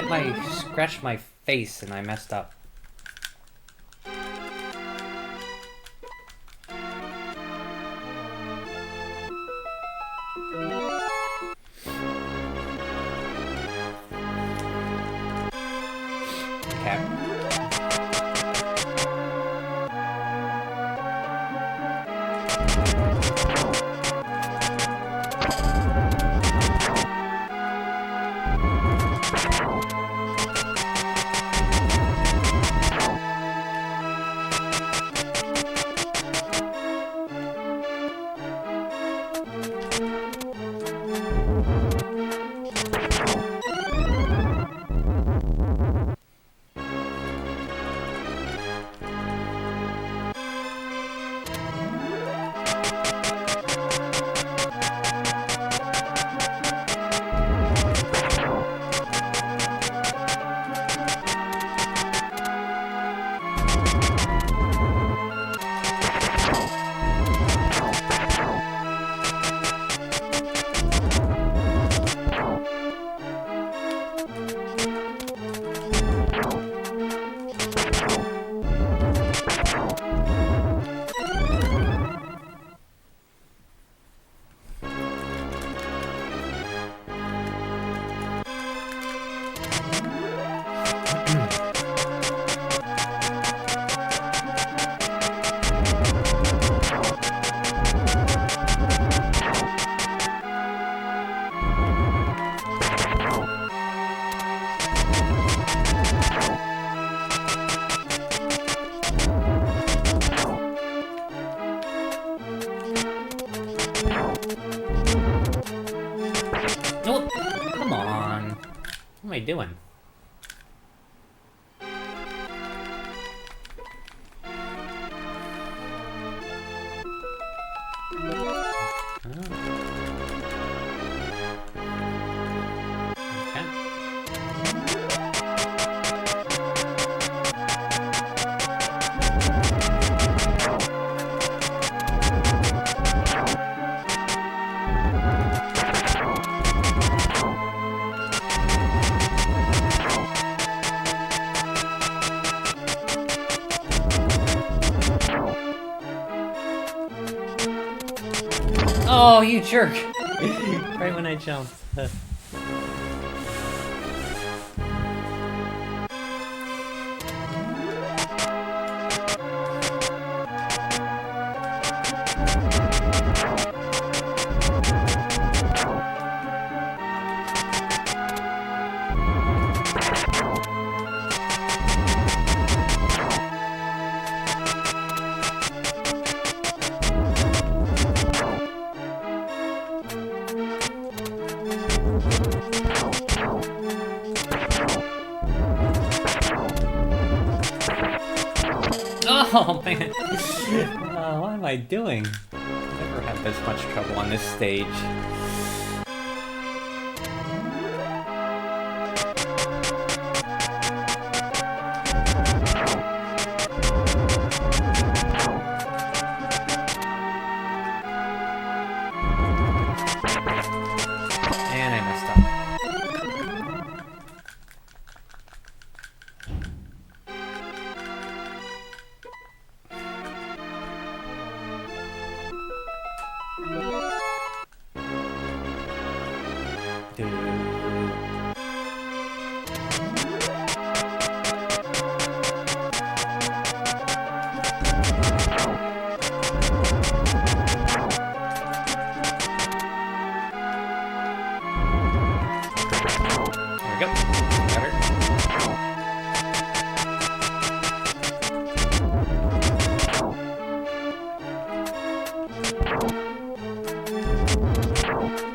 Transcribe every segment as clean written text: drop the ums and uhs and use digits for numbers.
Man, scratched my face and I messed up. What am I doing? Oh, you jerk! Right when I jumped. Oh man, what am I doing? Never had this much trouble on this stage. And I messed up.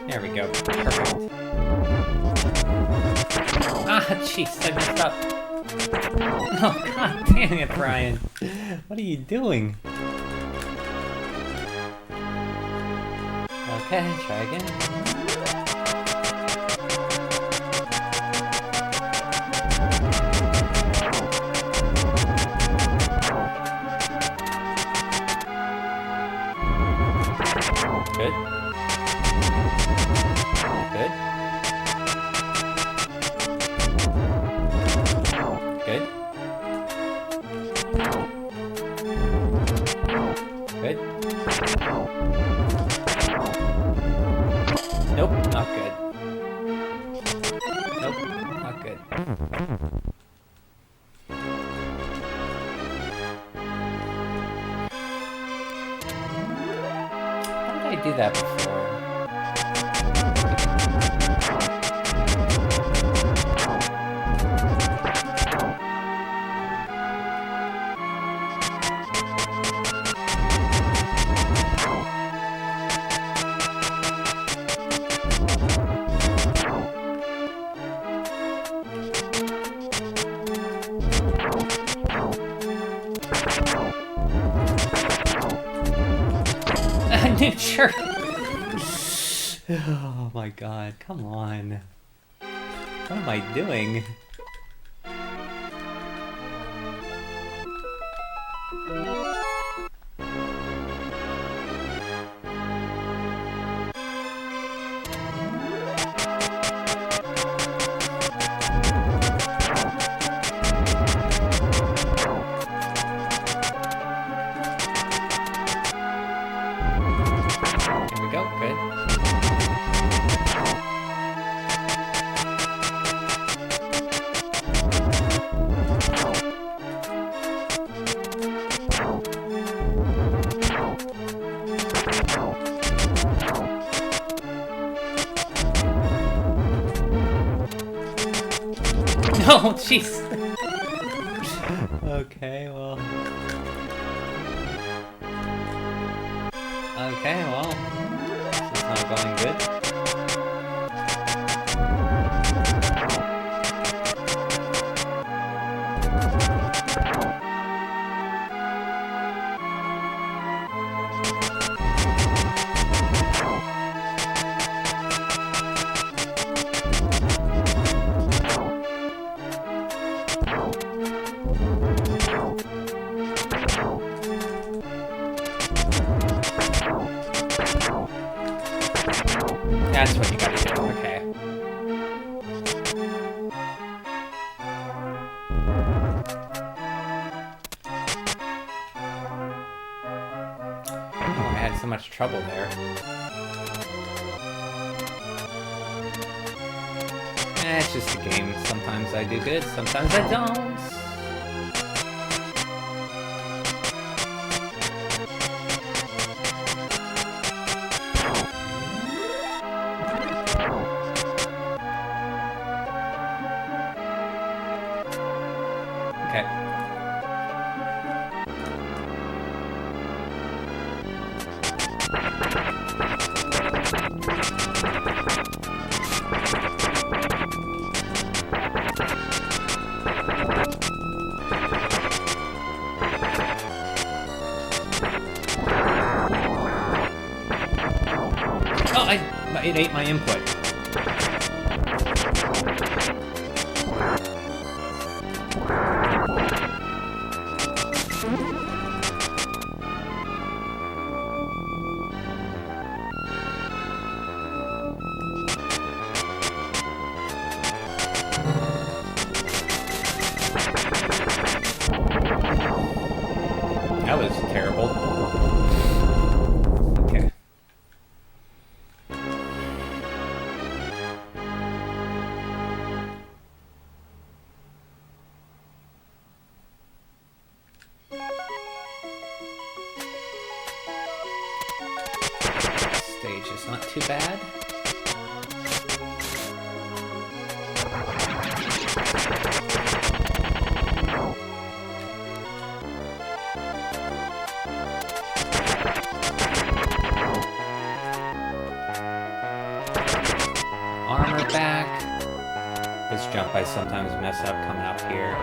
There we go. Perfect. Ah, jeez, I messed up. Oh, god damn it, Brian. What are you doing? Okay, try again. Good. Good. Good. Nope, not good. Nope, not good. How did I do that before? New shirt. Oh my god, come on. What am I doing? Here we go, good. No, jeez. Okay, well. Okay, well. This is not going good. That's what you gotta do, okay. Oh, I had so much trouble there. It's just a game. Sometimes I do good, sometimes I don't. Okay. Oh, it ate my input. That was terrible. Okay. Stage is not too bad. Armor back. This jump I sometimes mess up coming up here.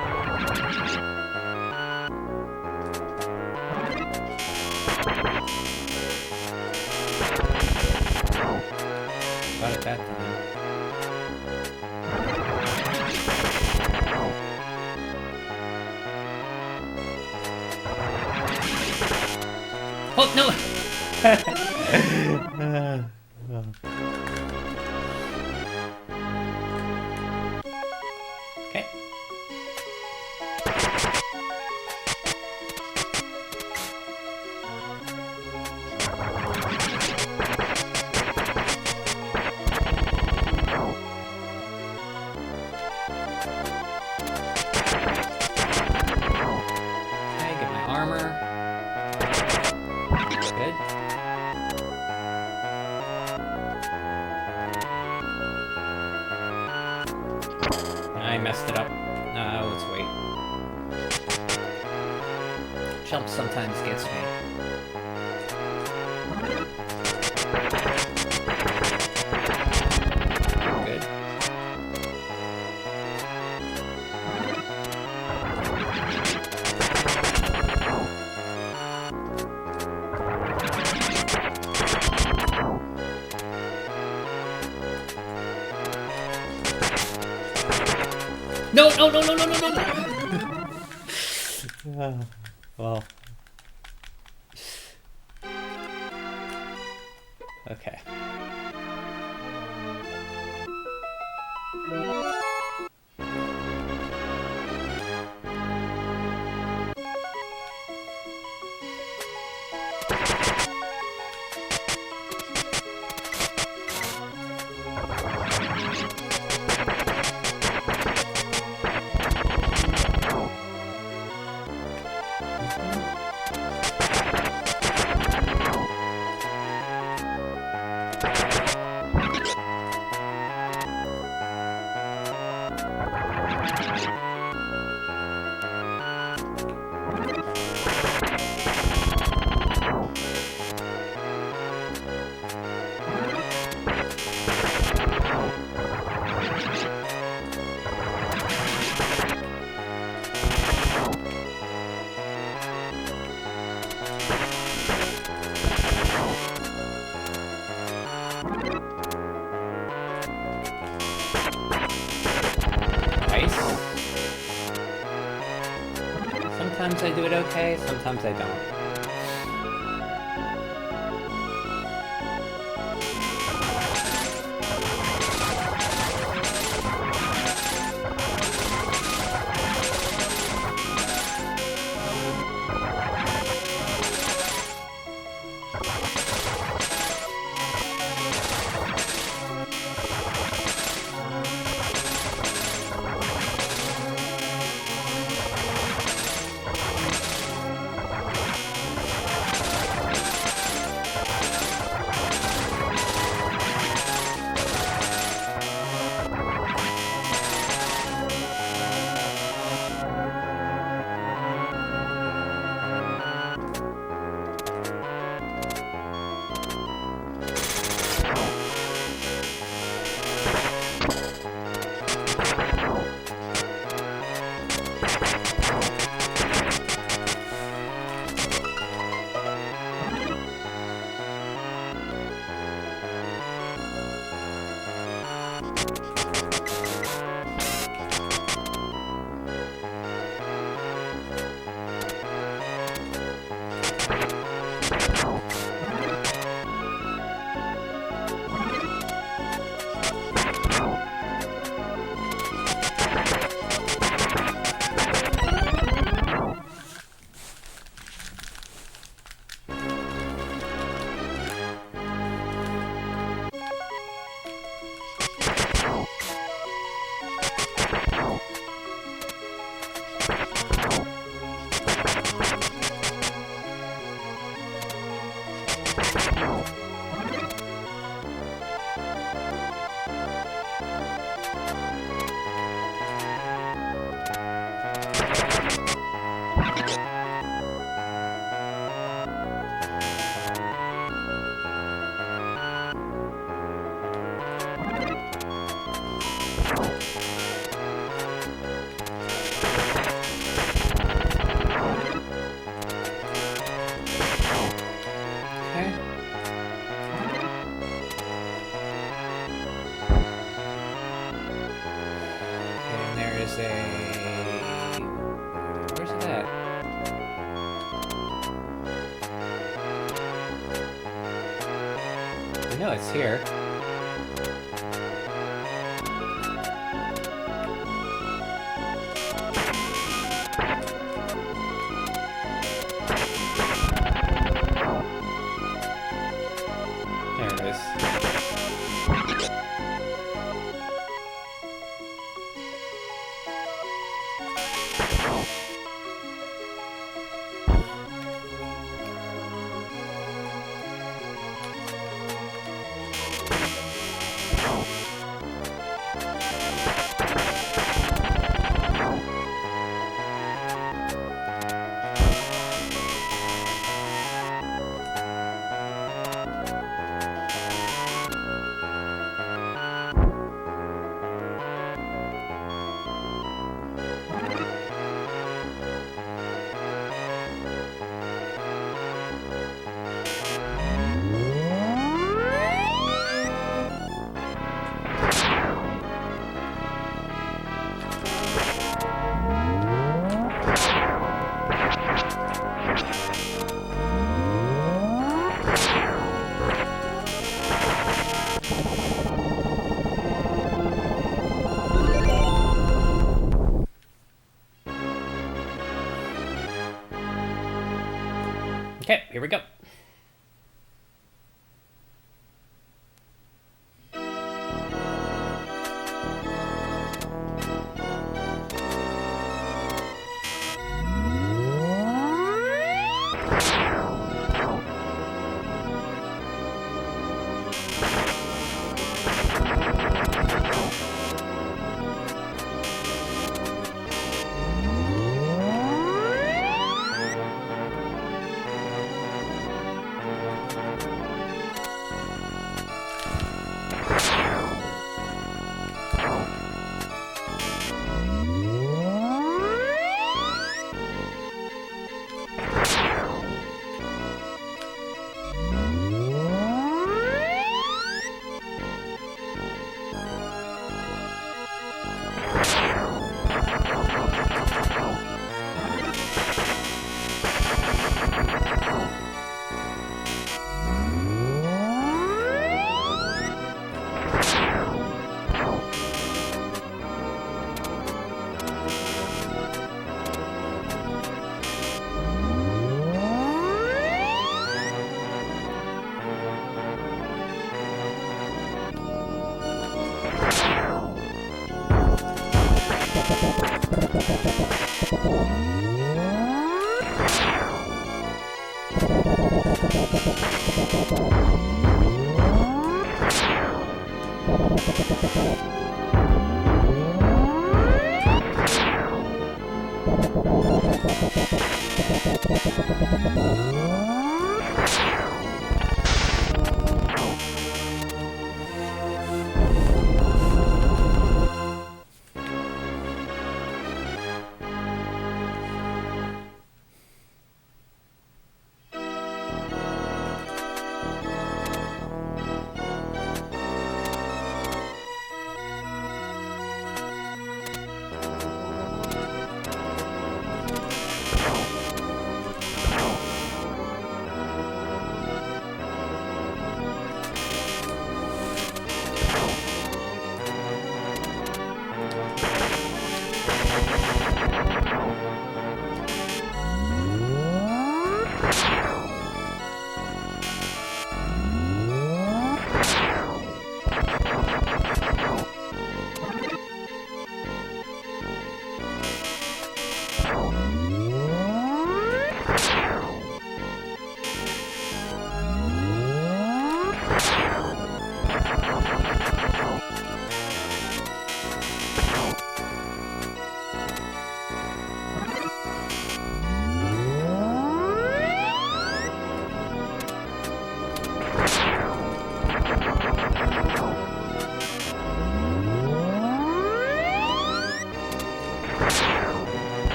Got it that time. Oh no! Okay. jump sometimes gets me. Good. No, no, no, no, no, no, no! Well. Okay. Sometimes I do it okay, sometimes I don't. Where's it at? I know it's here. There it is. Okay, here we go.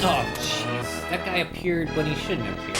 Oh, jeez. That guy appeared when he shouldn't appear.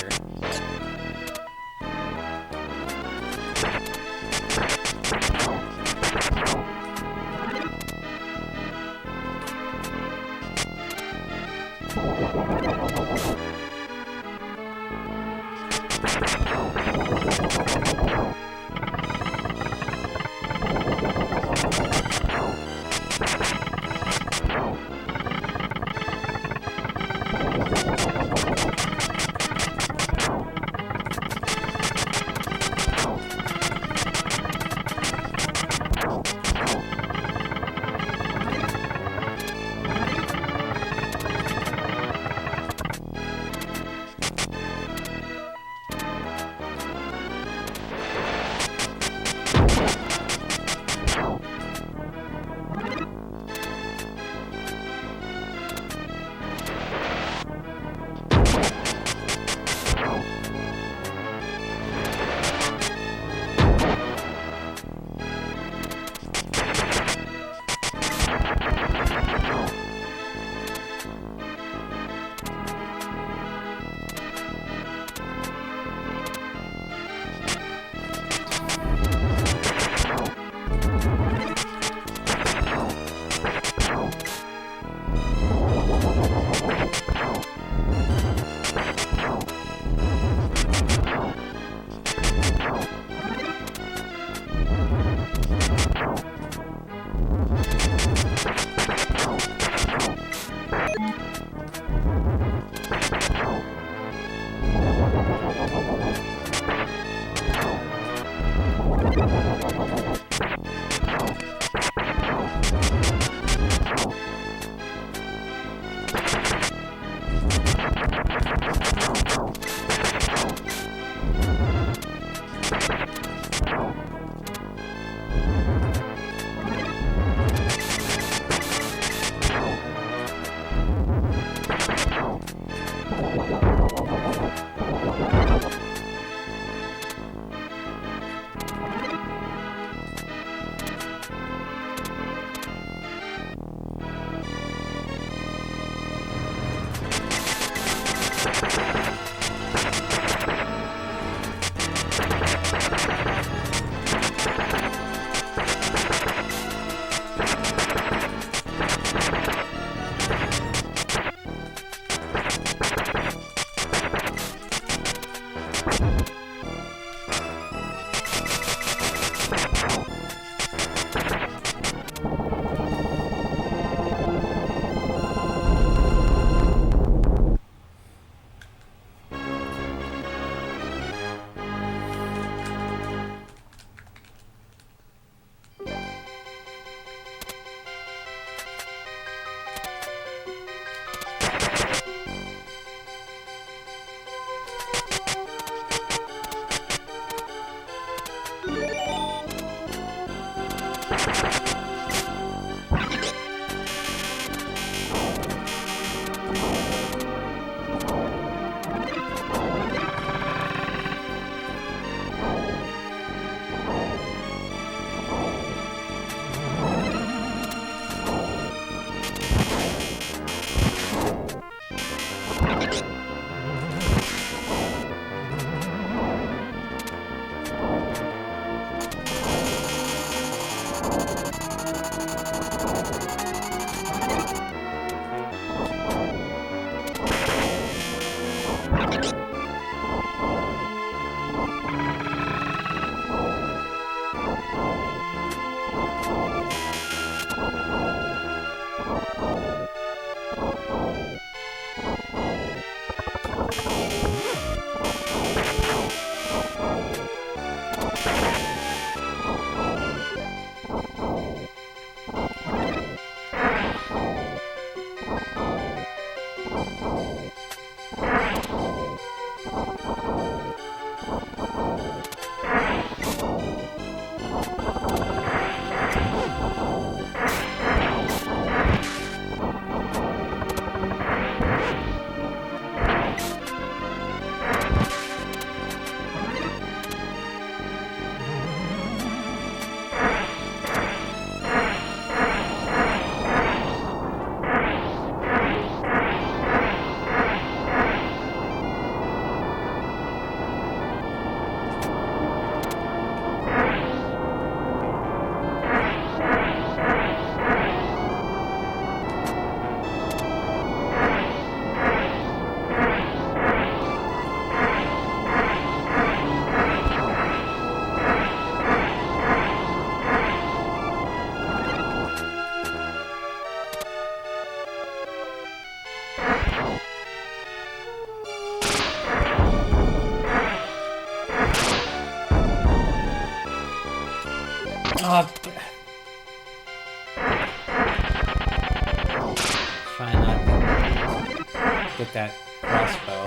get that crossbow.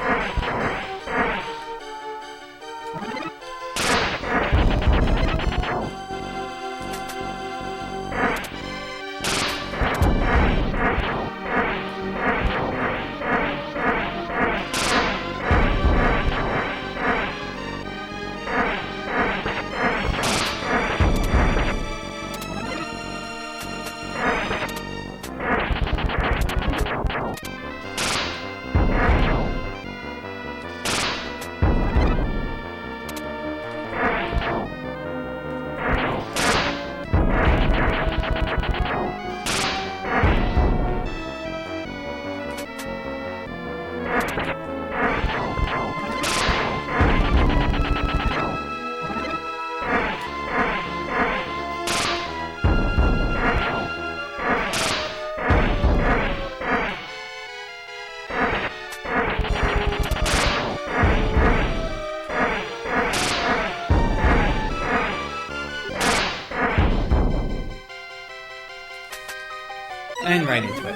And right into it.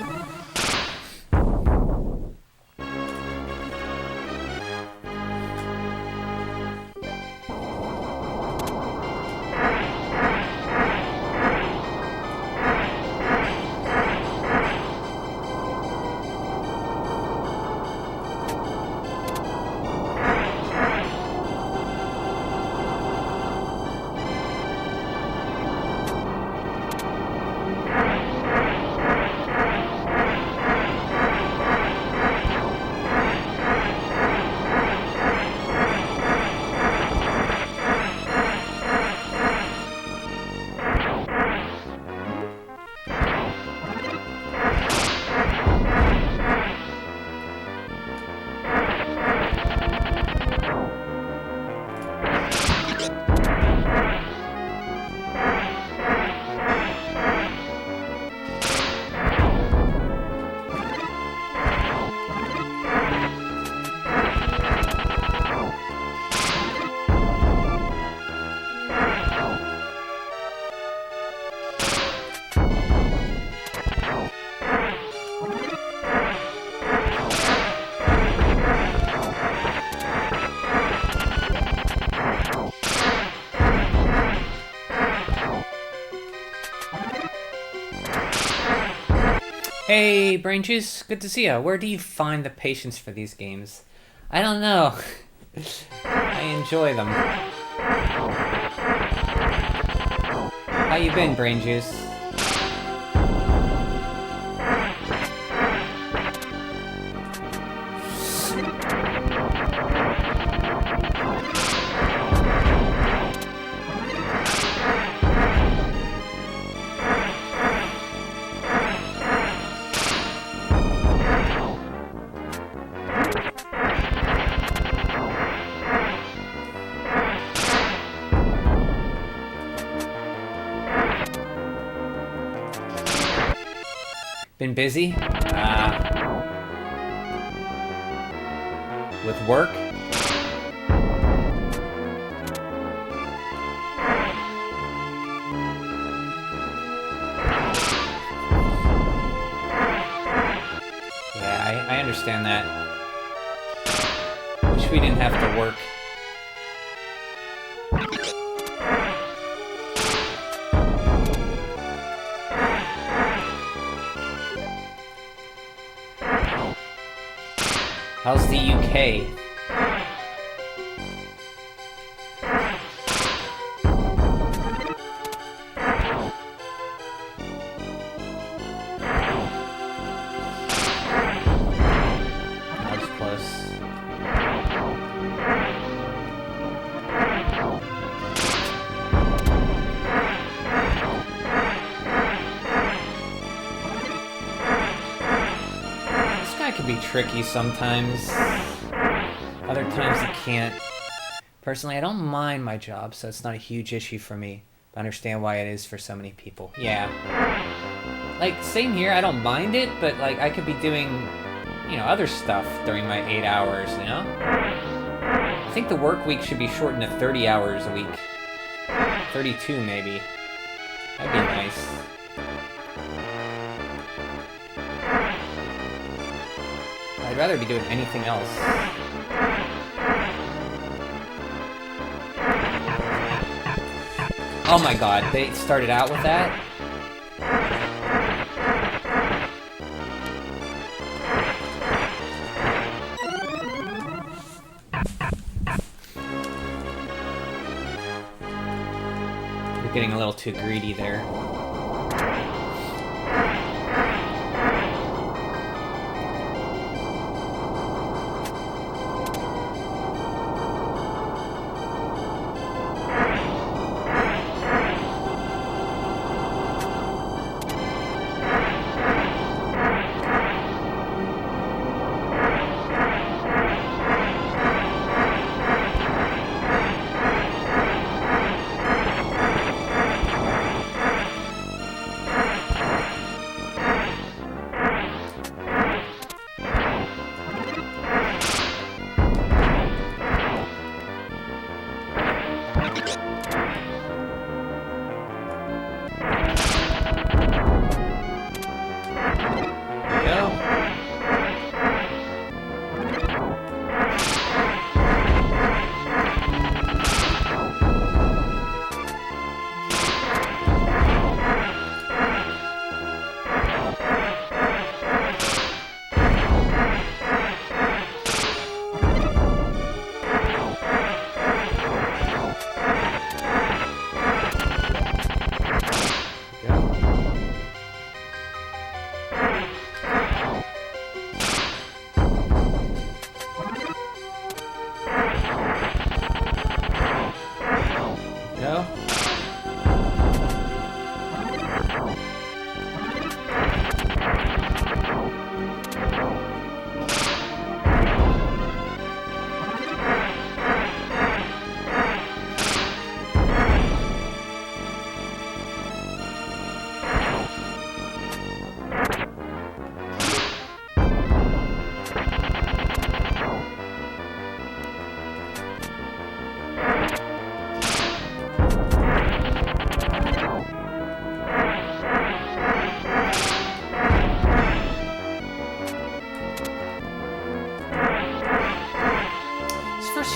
Hey, Brain Juice, good to see ya. Where do you find the patience for these games? I don't know. I enjoy them. How you been, Brain Juice? Been busy? With work? Yeah, I understand that. Wish we didn't have to work. How's the UK? That was close. This guy can be tricky sometimes. Other times he can't. Personally, I don't mind my job, so it's not a huge issue for me. I understand why it is for so many people. Yeah. Like, same here, I don't mind it, but, like, I could be doing, you know, other stuff during my 8 hours, you know? I think the work week should be shortened to 30 hours a week. 32, maybe. That'd be nice. I'd rather be doing anything else. Oh my god, they started out with that? You're getting a little too greedy there.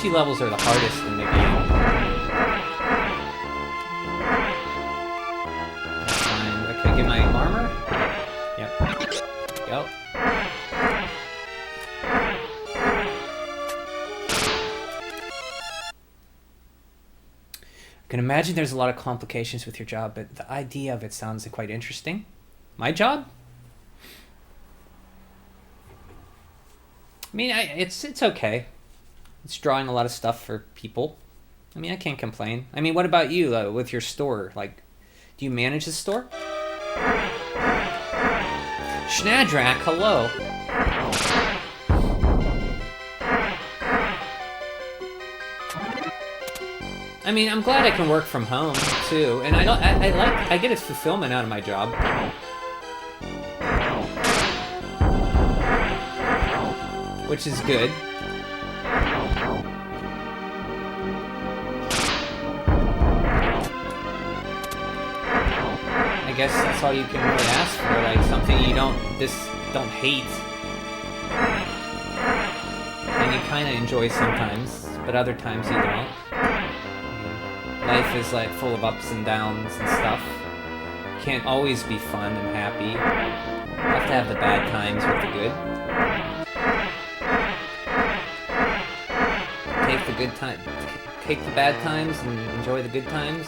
Few levels are the hardest in the game. Fine. Okay, get my armor. Yep. Go. I can imagine there's a lot of complications with your job, but the idea of it sounds quite interesting. My job? I mean, it's okay. It's drawing a lot of stuff for people. I mean, I can't complain. I mean, what about you with your store? Like, do you manage the store? Schnadrak, hello. I mean, I'm glad I can work from home too, and I get a fulfillment out of my job. Which is good. I guess that's all you can really ask for, like something you don't hate. And you kinda enjoy sometimes, but other times you don't. Life is like full of ups and downs and stuff. Can't always be fun and happy. You have to have the bad times with the good. Take the good time. Take the bad times and enjoy the good times.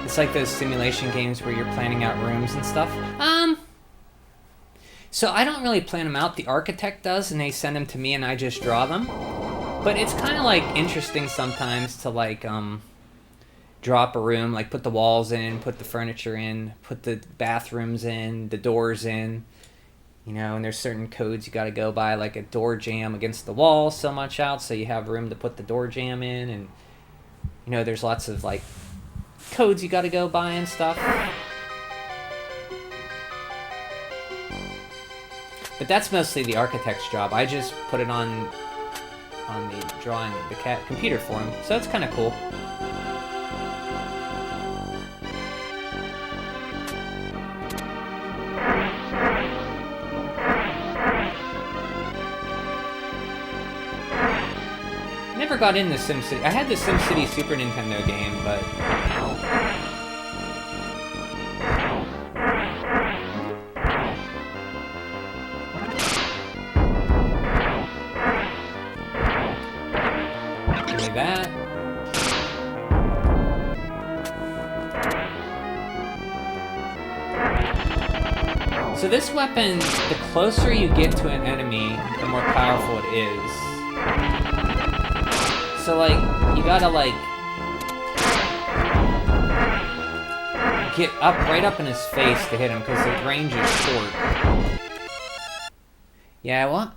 It's like those simulation games where you're planning out rooms and stuff. So I don't really plan them out. The architect does, and they send them to me, and I just draw them. But it's kind of like interesting sometimes to like drop a room, like put the walls in, put the furniture in, put the bathrooms in, the doors in, you know, and there's certain codes you got to go by, like a door jamb against the wall so much out, so you have room to put the door jamb in, and you know, there's lots of like codes you got to go by and stuff. But that's mostly the architect's job. I just put it on the drawing, the computer for him, so it's kind of cool. Never got into SimCity. I had the SimCity Super Nintendo game, but give me that. So this weapon, the closer you get to an enemy, the more powerful it is. So, like, you gotta, like, get up, right up in his face to hit him, because the range is short. Yeah, well,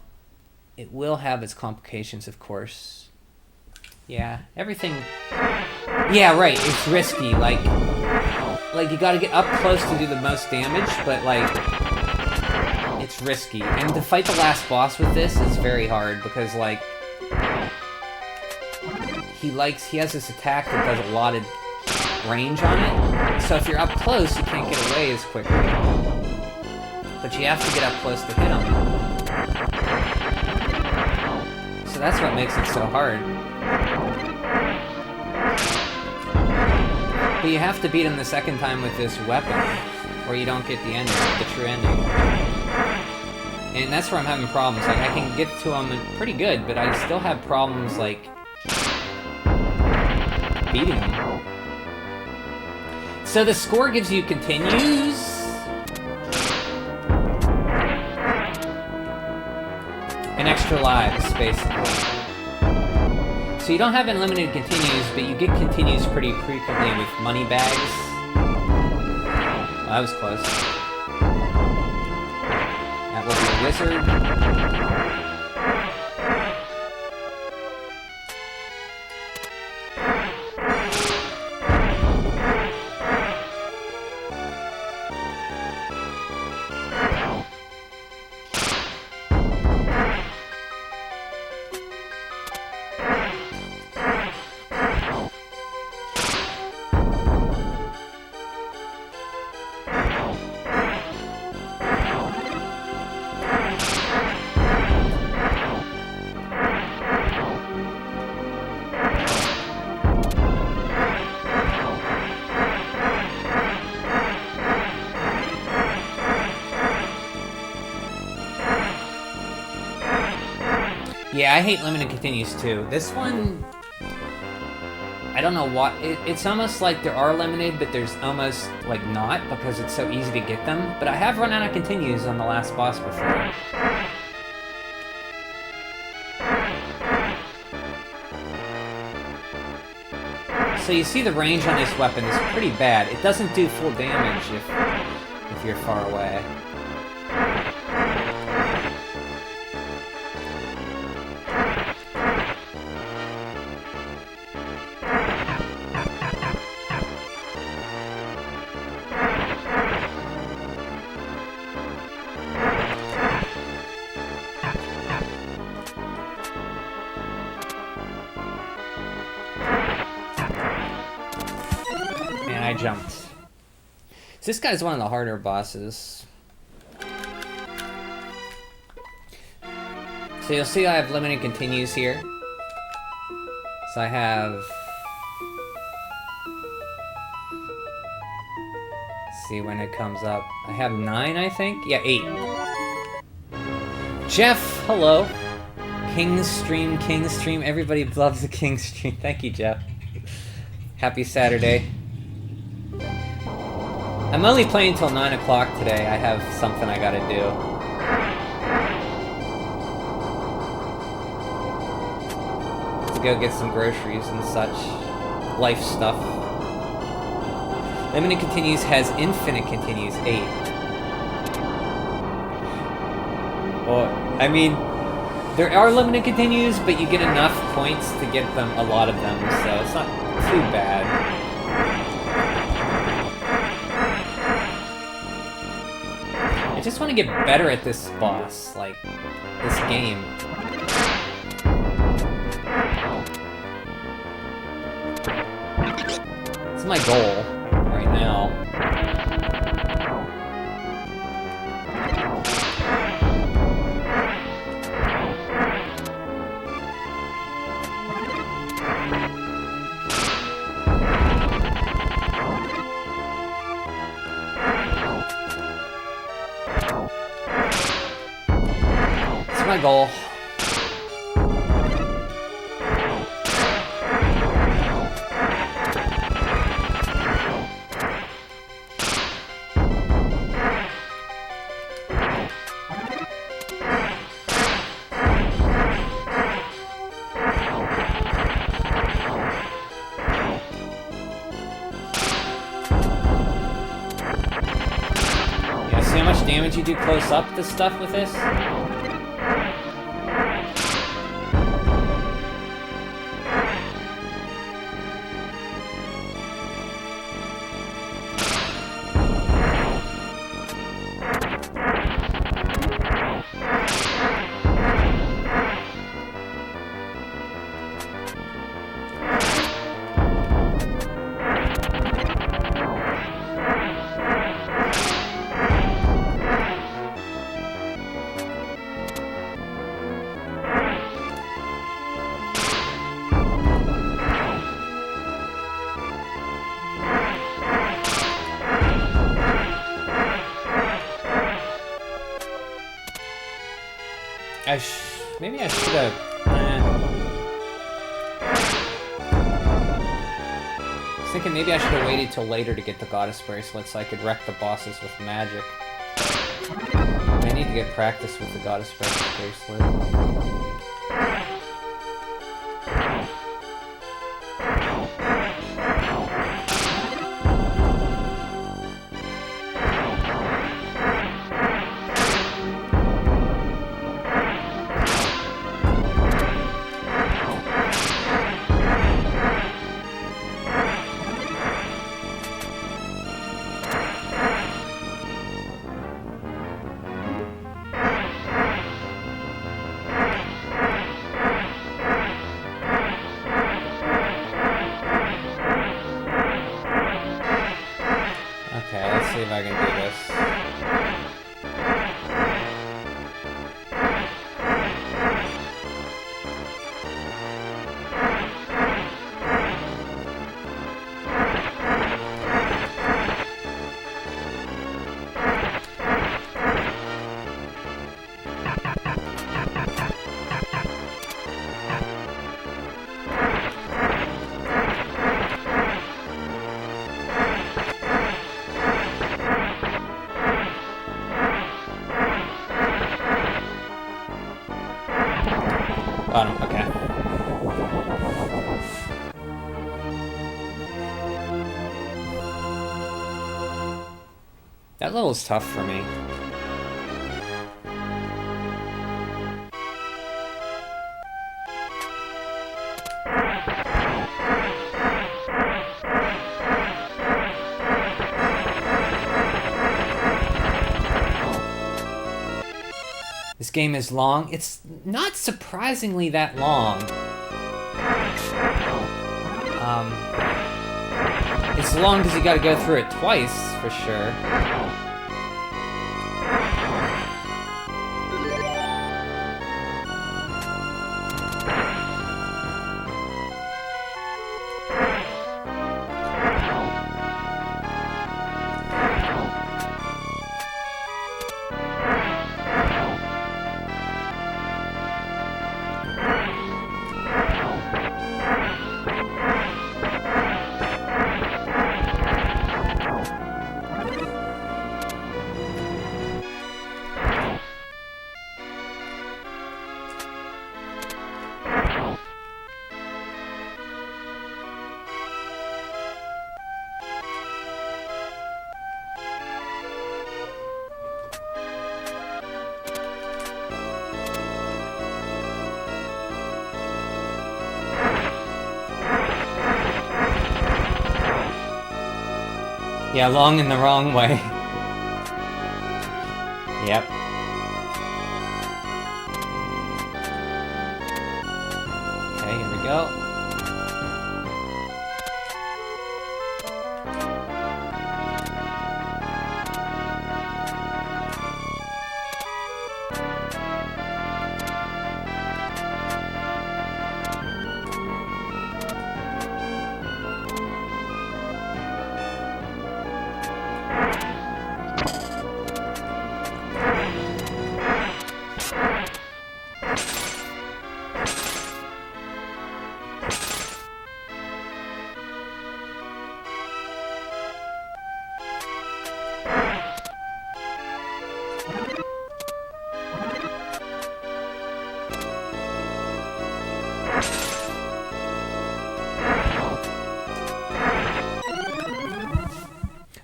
it will have its complications, of course. Yeah, everything... Yeah, right, it's risky, like, you gotta get up close to do the most damage, but, like, it's risky. And to fight the last boss with this is very hard, because, like, he has this attack that does a lot of range on it, so if you're up close, you can't get away as quickly. But you have to get up close to hit him. So that's what makes it so hard. But you have to beat him the second time with this weapon, or you don't get the ending, the true ending. And that's where I'm having problems. Like, I can get to him pretty good, but I still have problems, like, beating him. So the score gives you continues. And extra lives, basically. So you don't have unlimited continues, but you get continues pretty frequently with money bags. Oh, that was close. That will be a wizard. Yeah, I hate limited continues too. This one, I don't know what, it's almost like there are limited, but there's almost like not, because it's so easy to get them. But I have run out of continues on the last boss before. So you see the range on this weapon is pretty bad. It doesn't do full damage if you're far away. I jumped. So this guy's one of the harder bosses. So you'll see I have limited continues here. So I have... Let's see when it comes up. I have 9, I think? Yeah, 8. Jeff, hello. King's Stream, King's Stream. Everybody loves the King's Stream. Thank you, Jeff. Happy Saturday. I'm only playing till 9 o'clock today. I have something I gotta do. to go get some groceries and such. Life stuff. Limited Continues has Infinite Continues 8. Well, I mean, there are limited continues, but you get enough points to get them, a lot of them, so it's not too bad. I just want to get better at this boss, like, this game. It's my goal right now. My goal. Yeah, see how much damage you do close up to stuff with this? Maybe I should have. I was thinking maybe I should have waited till later to get the Goddess Bracelet so I could wreck the bosses with magic. I need to get practice with the Goddess Bracelet. See if I can do this. Bottom, okay. That level's tough for me. This game is long. It's not surprisingly that long. It's long because you gotta go through it twice, for sure. Yeah, long in the wrong way. Yep. Okay, here we go.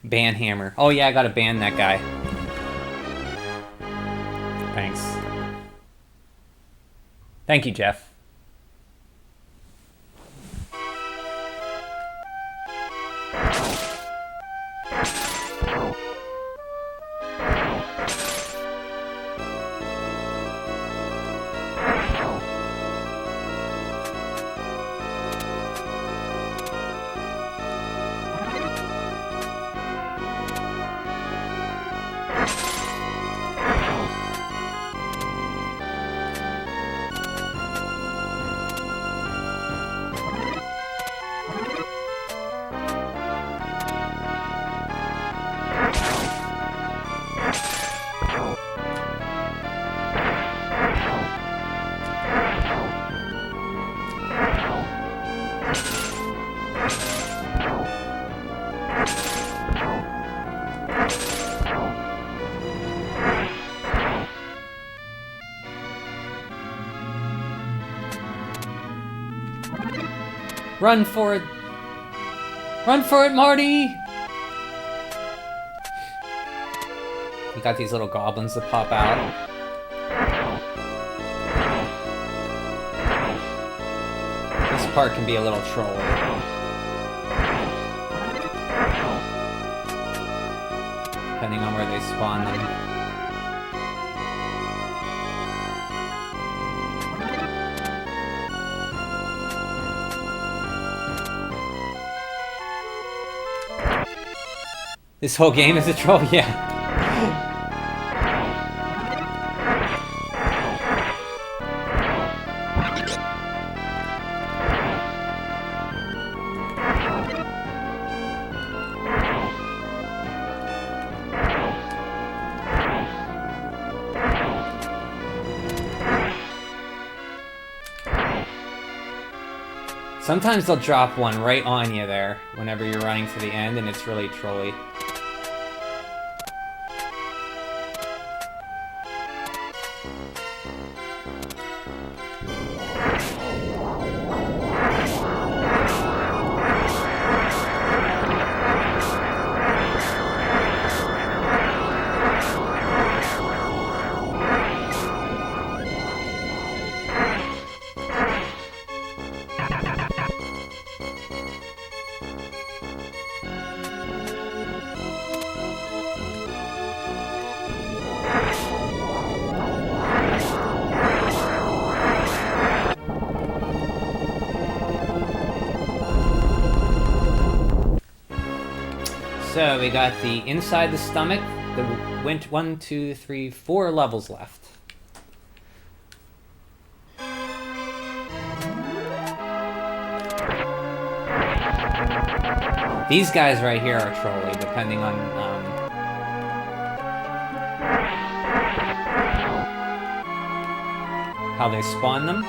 Ban hammer. Oh yeah, I gotta ban that guy. Thanks. Thank you, Jeff. Run for it! Run for it, Marty! You got these little goblins that pop out. This part can be a little trolly. Depending on where they spawn them. This whole game is a troll? Yeah. Sometimes they'll drop one right on you there whenever you're running to the end, and it's really trolly. So we got the inside the stomach. Went 1, 2, 3, 4 levels left. These guys right here are trolly, depending on how they spawn them.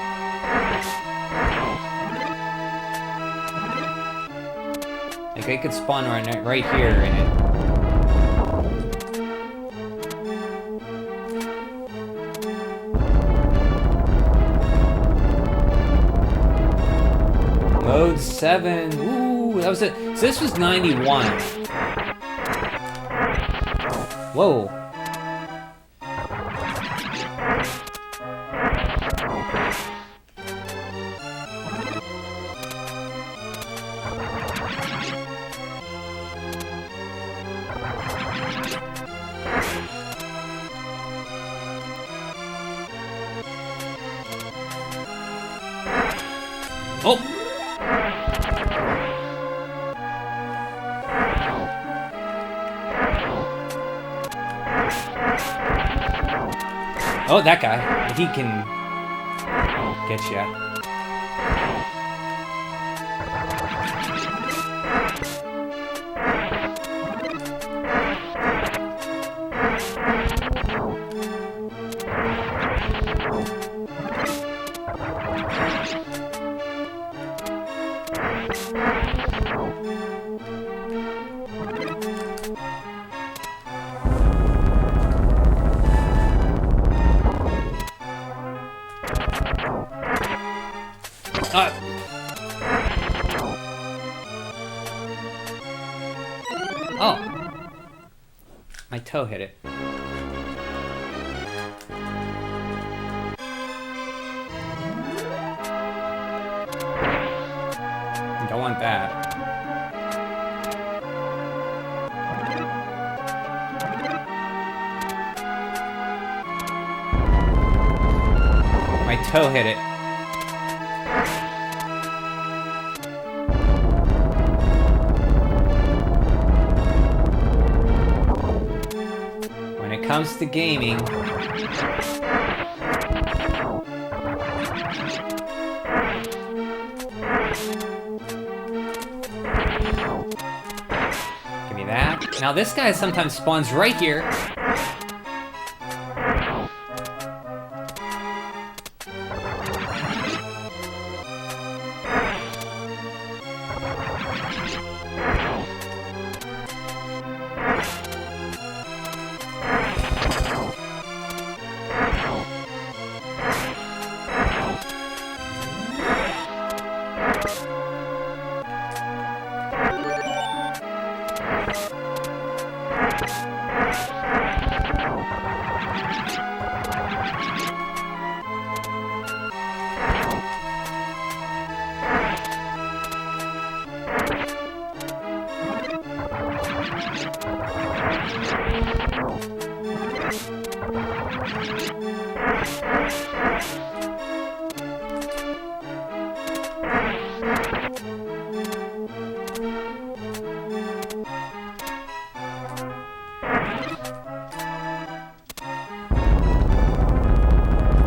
Like, they could spawn right here in it. Mode 7. Ooh, that was it. So this was 91. Whoa. Oh! Oh, that guy. He can get ya. Oh! My toe hit it. Don't want that. My toe hit it. When it comes to gaming, give me that. Now this guy sometimes spawns right here.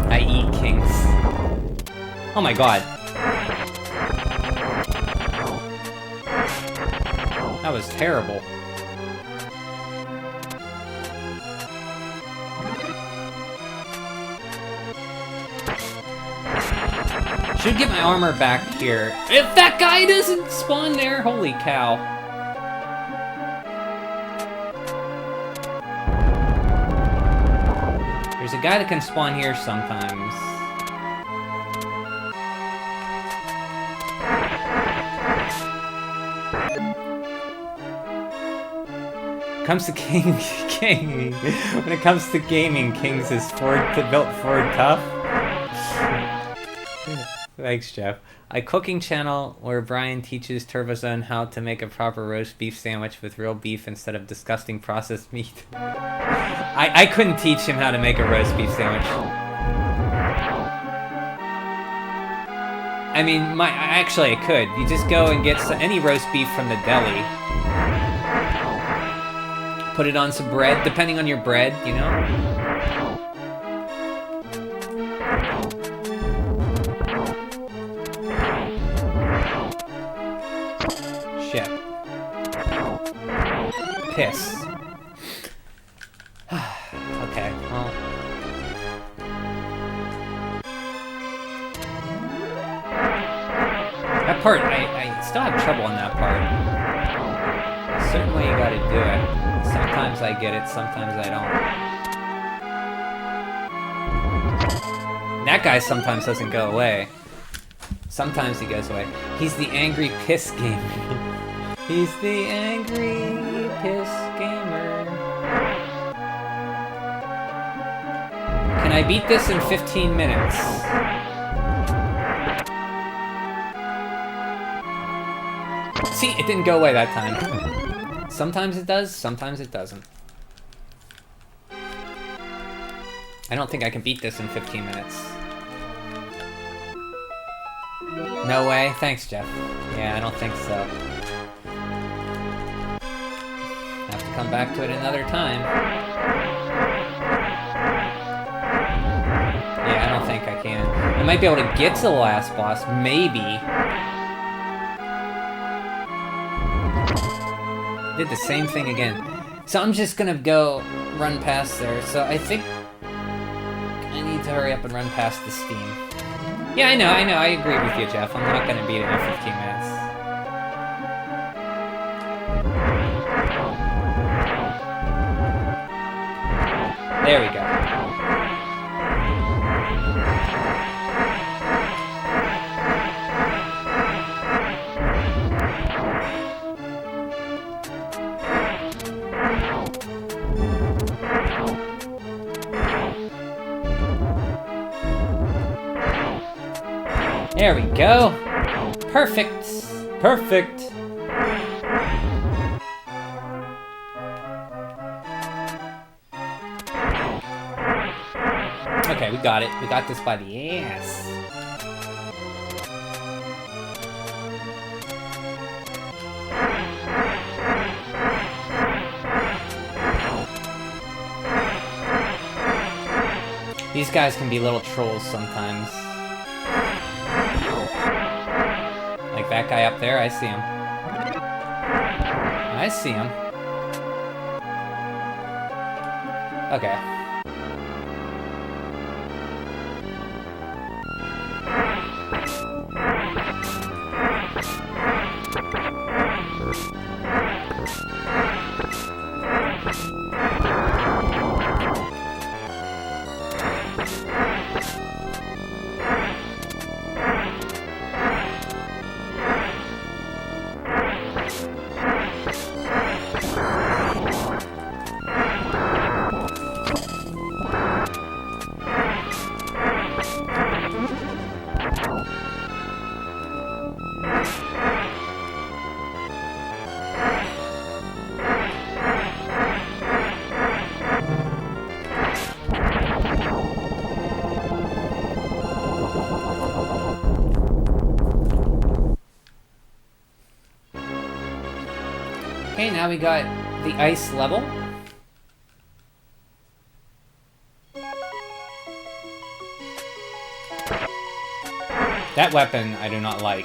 I eat kings. Oh my god. That was terrible. Should get my armor back here. If that guy doesn't spawn there, holy cow. There's a guy that can spawn here sometimes. Comes to gaming. When it comes to gaming, Kings is built Ford tough. Thanks, Jeff. A cooking channel where Brian teaches TurboZone how to make a proper roast beef sandwich with real beef instead of disgusting processed meat. I couldn't teach him how to make a roast beef sandwich. I mean, actually I could. You just go and get any roast beef from the deli. Put it on some bread, depending on your bread, you know? Shit. Piss. Okay, well. That part, I still have trouble on that part. Certainly you gotta do it. Sometimes I get it, sometimes I don't. That guy sometimes doesn't go away. Sometimes he goes away. He's the angry piss gamer. He's the angry piss gamer. Can I beat this in 15 minutes? See, it didn't go away that time. Sometimes it does, sometimes it doesn't. I don't think I can beat this in 15 minutes. No way? Thanks, Jeff. Yeah, I don't think so. Have to come back to it another time. Yeah, I don't think I can. I might be able to get to the last boss, maybe. Did the same thing again. So I'm just gonna go run past there. So I think I need to hurry up and run past the steam. Yeah, I know, I agree with you, Jeff. I'm not gonna beat it in 15 minutes. There we go. There we go. Perfect. Perfect. Okay, we got it. We got this by the ass. These guys can be little trolls sometimes. Like that guy up there, I see him. I see him. Okay. Okay, now we got the ice level. That weapon I do not like.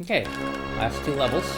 Okay, last two levels.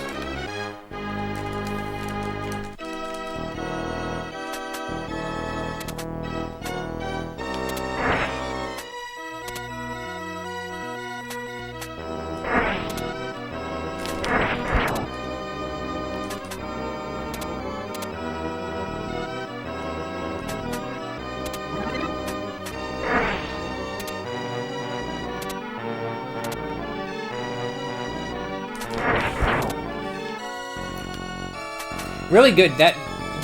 Really good. That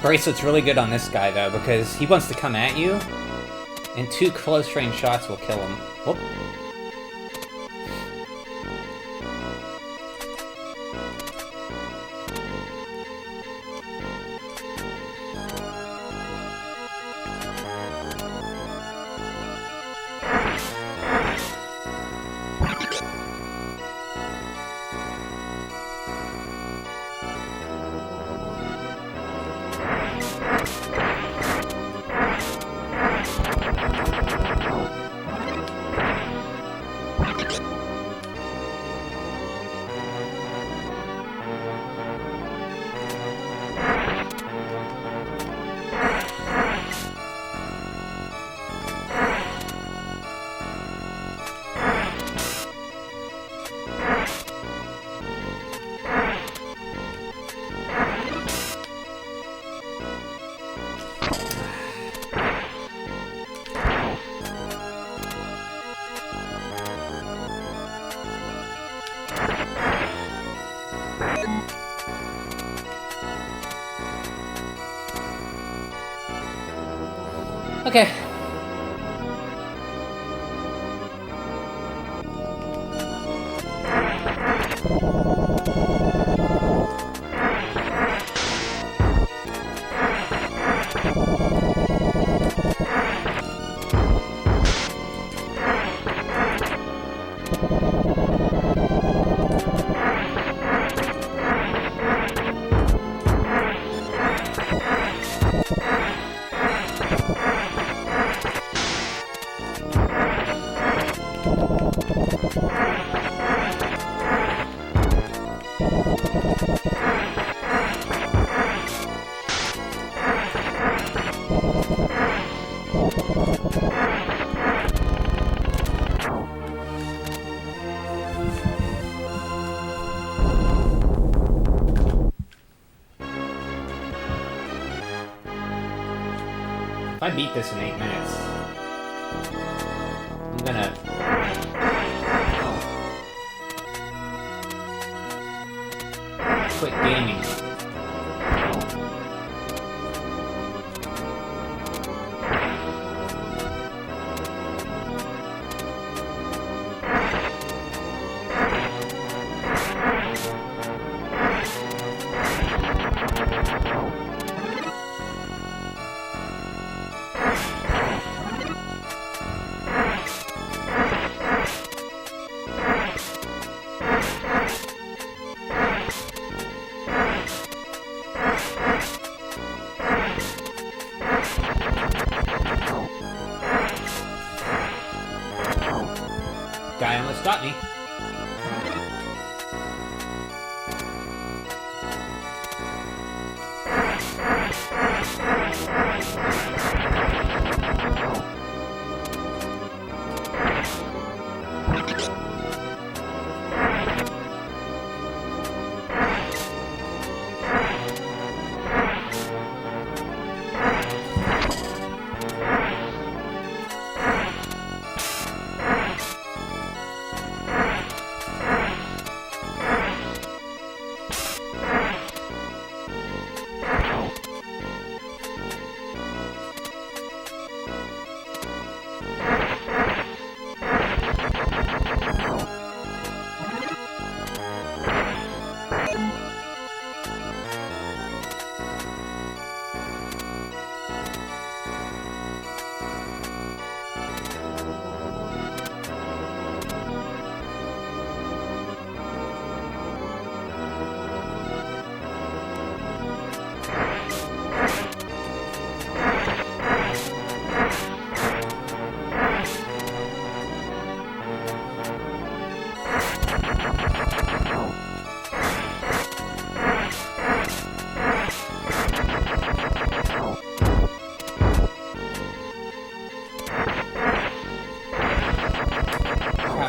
bracelet's really good on this guy, though, because he wants to come at you, and 2 close-range shots will kill him. Whoop. Okay. If I beat this in 8 minutes, I'm gonna... quit gaming. guy almost got me.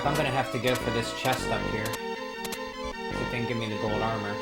I'm gonna have to go for this chest up here. See if they can give me the gold armor.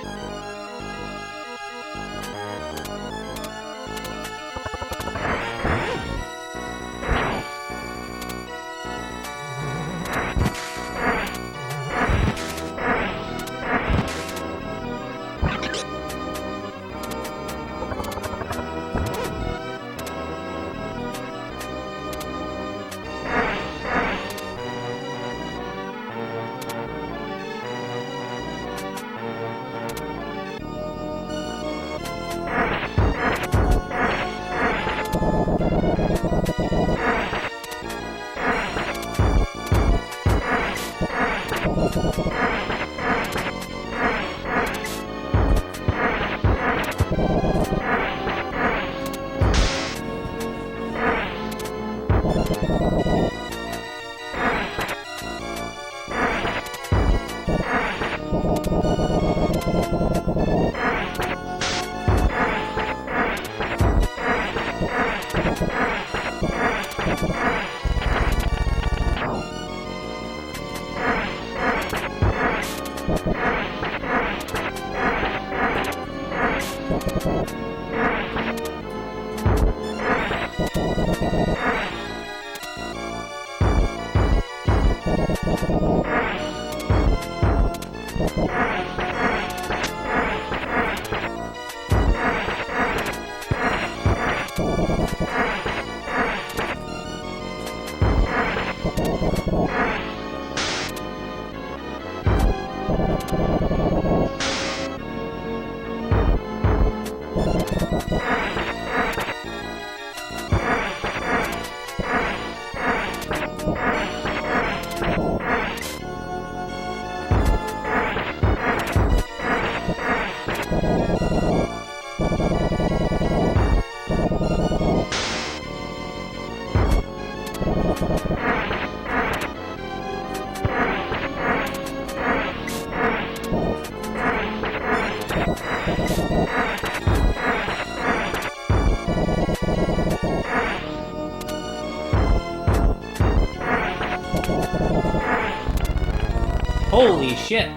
Holy shit.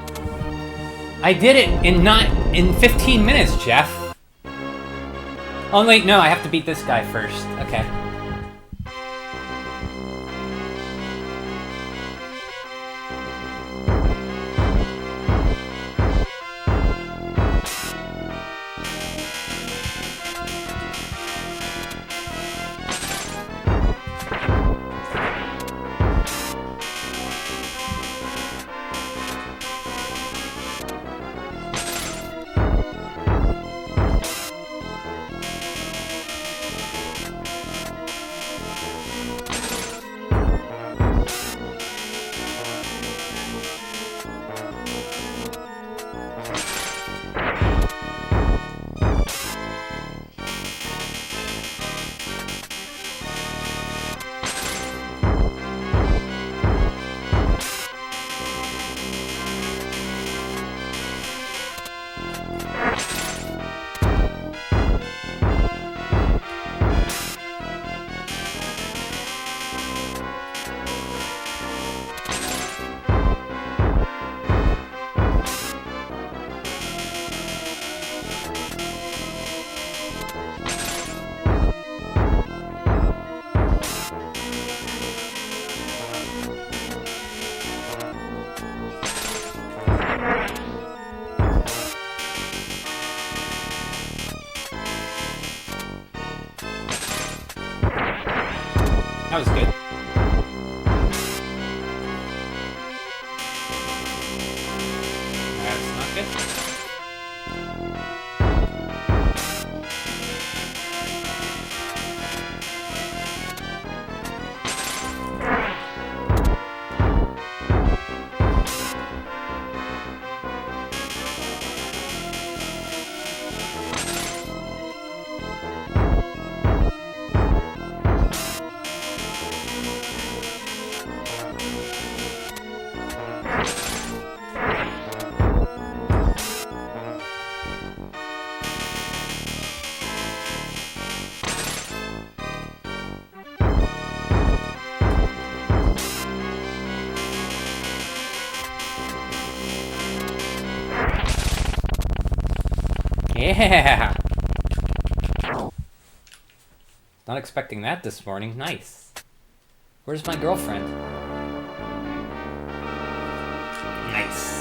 I did it in 15 minutes, Jeff. Oh wait, no, I have to beat this guy first. Okay. That was good. That's not good. Yeah! Not expecting that this morning. Nice. Where's my girlfriend? Nice.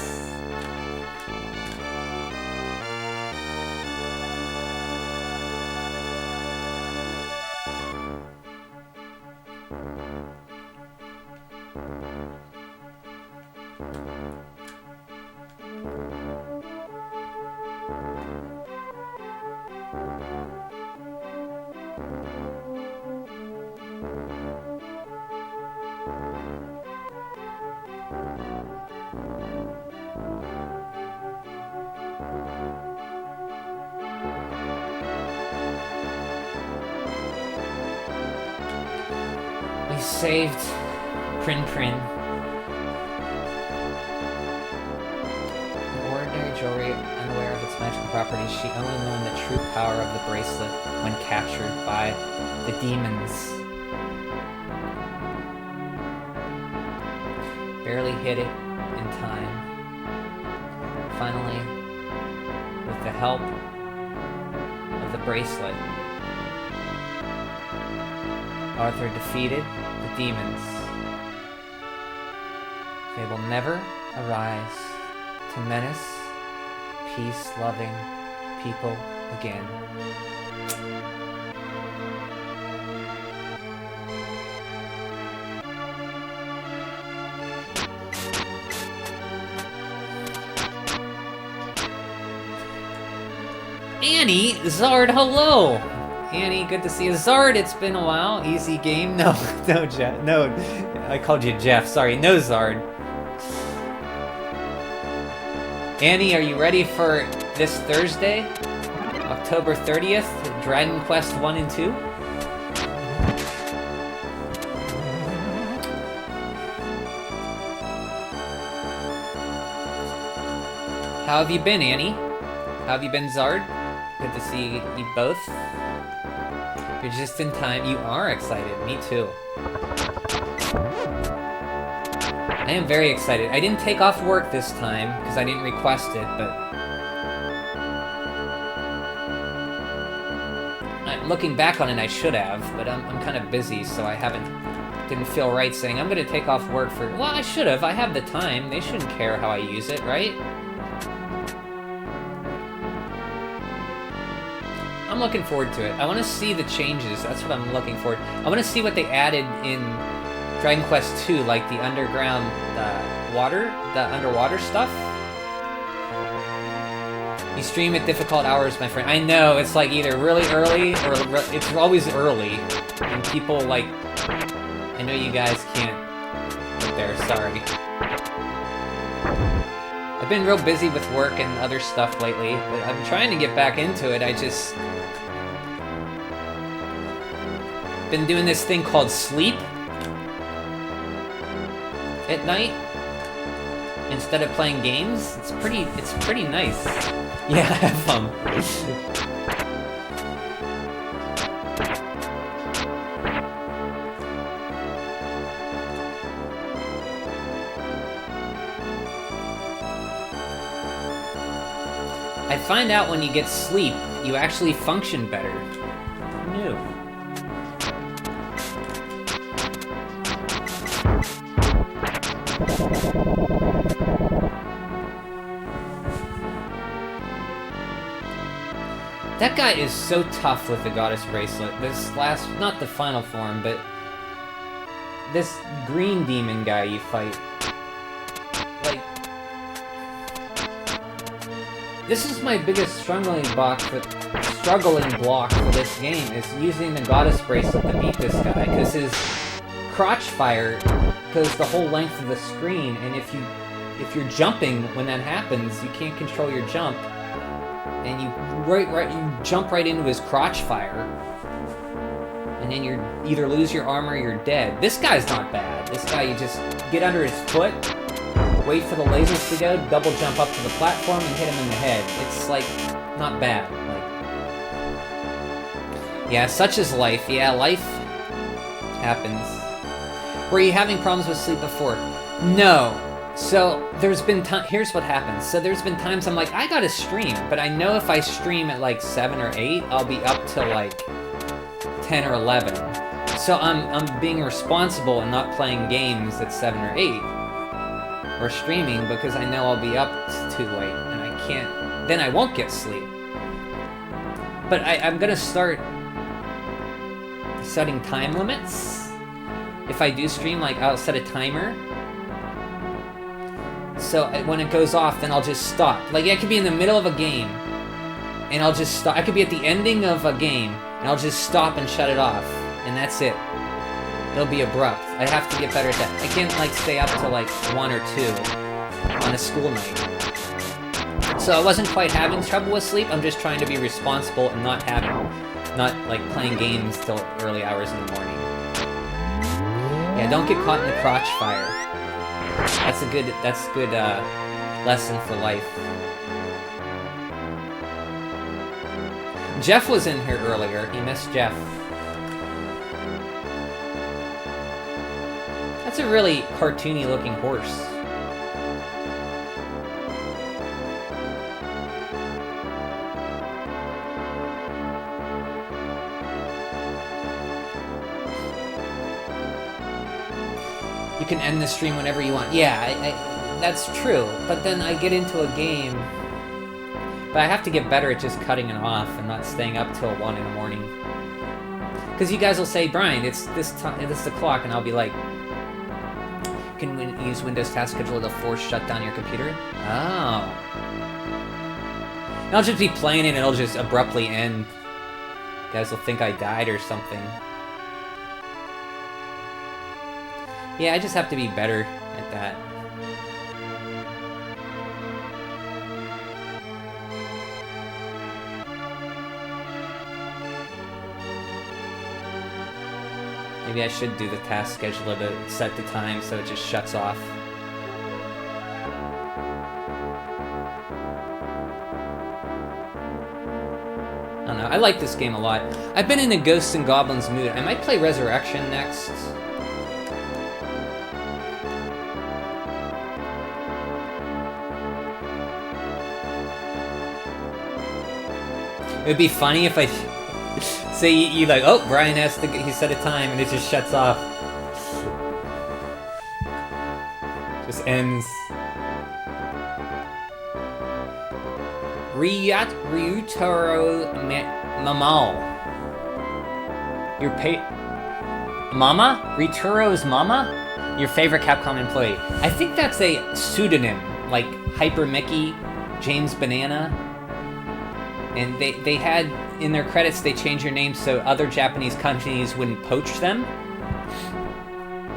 We saved Prin Prin. In ordinary jewelry, unaware of its magical properties, she only known the true power of the bracelet when captured by the demons. Barely hit it in time. Finally, with the help of the bracelet, Arthur defeated the demons. They will never arise to menace peace-loving people again. Annie, Zard, hello! Annie, good to see you. Zard, it's been a while. Easy game. No, Jeff. No, I called you Jeff. Sorry, no Zard. Annie, are you ready for this Thursday? October 30th, Dragon Quest 1 and 2? How have you been, Annie? How have you been, Zard? Good to see you both. You're just in time. You are excited. Me too. I am very excited. I didn't take off work this time because I didn't request it, but looking back on it, I should have. But I'm kind of busy, so I didn't feel right saying I'm going to take off work for. Well, I should have. I have the time. They shouldn't care how I use it, right? I'm looking forward to it. I want to see the changes. That's what I'm looking for. I want to see what they added in Dragon Quest 2, like the underground the underwater stuff. You stream at difficult hours, my friend. I know, it's like either really early or it's always early. And people like... I know you guys can't get there, sorry. I've been real busy with work and other stuff lately, but I'm trying to get back into it. I just... been doing this thing called sleep at night instead of playing games. It's pretty nice. Yeah, have fun. I find out when you get sleep, you actually function better. Who knew? That guy is so tough with the Goddess Bracelet. This last, not the final form, but this green demon guy you fight, like, this is my biggest struggling block for this game, is using the goddess bracelet to beat this guy, because his crotch fire goes the whole length of the screen, and if you're jumping when that happens, you can't control your jump, and you jump right into his crotch fire, and then you either lose your armor or you're dead. This guy's not bad. This guy, you just get under his foot, wait for the lasers to go, double jump up to the platform, and hit him in the head. It's, like, not bad. Like, yeah, such is life. Yeah, life happens. Were you having problems with sleep before? No. So, there's been here's what happens. So there's been times I'm like, I gotta stream, but I know if I stream at, like, 7 or 8, I'll be up till, like, 10 or 11. So I'm being responsible and not playing games at 7 or 8. Or streaming, because I know I'll be up too late, and I can't... Then I won't get sleep. But I'm gonna start setting time limits. If I do stream, like, I'll set a timer. So when it goes off, then I'll just stop. Like, I could be in the middle of a game, and I'll just stop. I could be at the ending of a game, and I'll just stop and shut it off. And that's it. It'll be abrupt. I have to get better at that. I can't, like, stay up till, like, 1 or 2 on a school night. So I wasn't quite having trouble with sleep. I'm just trying to be responsible and not, like, playing games till early hours in the morning. Yeah, don't get caught in the crotch fire. That's a good lesson for life. Jeff was in here earlier. He missed Jeff. That's a really cartoony looking horse. You can end the stream whenever you want. Yeah, that's true. But then I get into a game. But I have to get better at just cutting it off and not staying up till 1 in the morning. Because you guys will say, Brian, it's this the clock, and I'll be like, can we use Windows Task Scheduler to force shut down your computer? Oh. And I'll just be playing it and it'll just abruptly end. You guys will think I died or something. Yeah, I just have to be better at that. Maybe I should do the task scheduler to set the time so it just shuts off. I don't know, I like this game a lot. I've been in a Ghosts and Goblins mood. I might play Resurrection next. It would be funny if I say you like, oh, Brian has to, he set a time, and it just shuts off. Just ends. Ryutaro Mamal. Your Mama? Ryutaro's Mama? Your favorite Capcom employee. I think that's a pseudonym, like Hyper Mickey, James Banana. And they had, in their credits, they changed their names so other Japanese companies wouldn't poach them.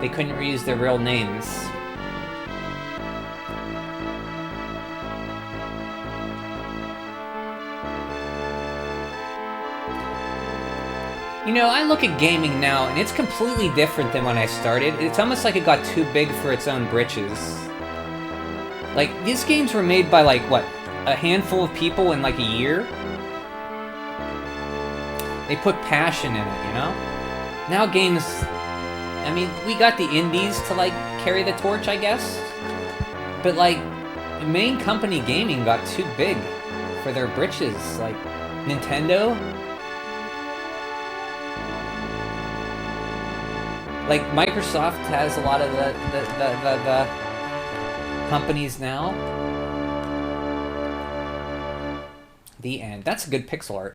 They couldn't reuse their real names. You know, I look at gaming now, and it's completely different than when I started. It's almost like it got too big for its own britches. Like, these games were made by, like, what, a handful of people in, like, a year? They put passion in it, you know? Now games... I mean, we got the indies to, like, carry the torch, I guess? But, like, main company gaming got too big for their britches. Like, Nintendo... Like, Microsoft has a lot of the companies now. The end. That's a good pixel art.